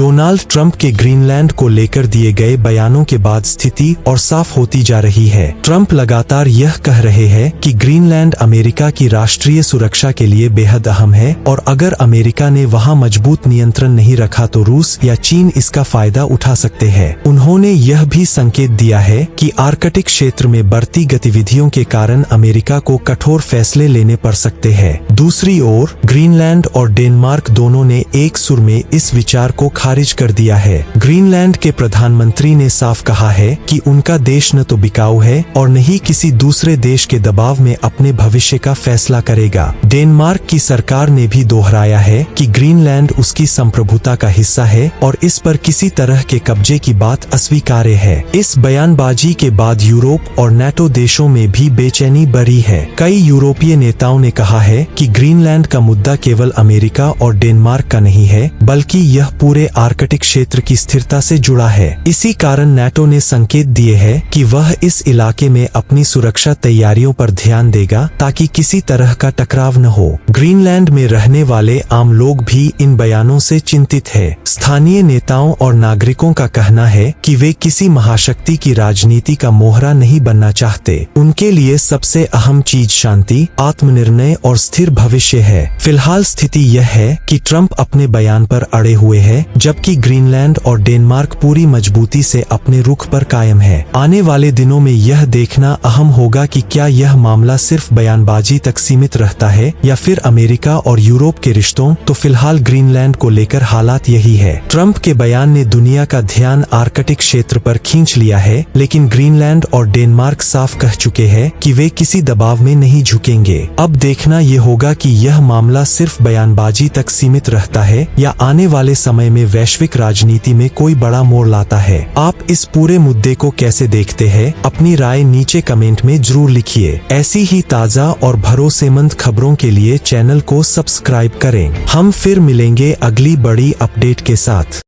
Donald Trump के Greenland को लेकर दिए गए बयानों के बाद स्थिति और साफ होती जा रही है। ट्रंप लगातार यह कह रहे हैं कि ग्रीनलैंड अमेरिका की राष्ट्रीय सुरक्षा के लिए बेहद अहम है और अगर अमेरिका ने वहां मजबूत नियंत्रण नहीं रखा तो रूस या चीन इसका फायदा उठा सकते हैं। उन्होंने यह भी संकेत दिया है कि आर्कटिक क्षेत्र में बढ़ती गतिविधियों के कारण अमेरिका को कठोर फैसले लेने पड़ सकते हैं। दूसरी ओर ग्रीनलैंड और डेनमार्क दोनों ने एक सुर में इस विचार को खारिज कर दिया है। ग्रीनलैंड के प्रधानमंत्री ने साफ कहा है कि उनका देश न तो बिकाऊ है और न ही किसी दूसरे देश के दबाव में अपने भविष्य का फैसला करेगा। डेनमार्क की सरकार ने भी दोहराया है कि ग्रीनलैंड उसकी संप्रभुता का हिस्सा है और इस पर किसी तरह के कब्जे की बात अस्वीकार्य है। इस बयानबाजी के बाद यूरोप और नेटो देशों में भी बेचैनी बढ़ी है। कई यूरोपीय नेताओं ने कहा है कि ग्रीनलैंड का मुद्दा केवल अमेरिका और डेनमार्क का नहीं है, बल्कि यह पूरे आर्कटिक क्षेत्र की स्थिरता से जुड़ा है। इसी कारण नेटो ने संकेत दिए हैं कि वह इस इलाके में अपनी सुरक्षा तैयारियों पर ध्यान देगा ताकि किसी तरह का टकराव न हो। ग्रीनलैंड में रहने वाले आम लोग भी इन बयानों से चिंतित है। स्थानीय नेताओं और नागरिकों का कहना है कि वे किसी महाशक्ति की राजनीति का मोहरा नहीं बनना चाहते। उनके लिए सबसे अहम चीज शांति, आत्मनिर्णय और स्थिर भविष्य है। फिलहाल स्थिति यह है कि ट्रंप अपने बयान पर अड़े हुए हैं, जबकि ग्रीनलैंड और डेनमार्क पूरी मजबूती से अपने रुख पर कायम है। आने वाले दिनों में यह देखना अहम होगा कि क्या यह मामला सिर्फ बयानबाजी तक सीमित रहता है या फिर अमेरिका और यूरोप के रिश्तों। तो फिलहाल ग्रीनलैंड को लेकर हालात यही है। ट्रंप के बयान ने दुनिया का ध्यान आर्कटिक क्षेत्र पर खींच लिया है, लेकिन ग्रीनलैंड और डेनमार्क साफ कह चुके हैं कि वे किसी दबाव में नहीं झुकेंगे। अब देखना ये होगा कि यह मामला सिर्फ बयानबाजी तक सीमित रहता है या आने वाले समय में वैश्विक राजनीति में कोई बड़ा मोड़ लाता है। आप इस पूरे मुद्दे को कैसे देखते हैं? अपनी राय नीचे कमेंट में जरूर लिखिए। ऐसी ही ताज़ा और भरोसेमंद खबरों के लिए चैनल को सब्सक्राइब करें। हम फिर मिलेंगे अगली बड़ी अपडेट के साथ।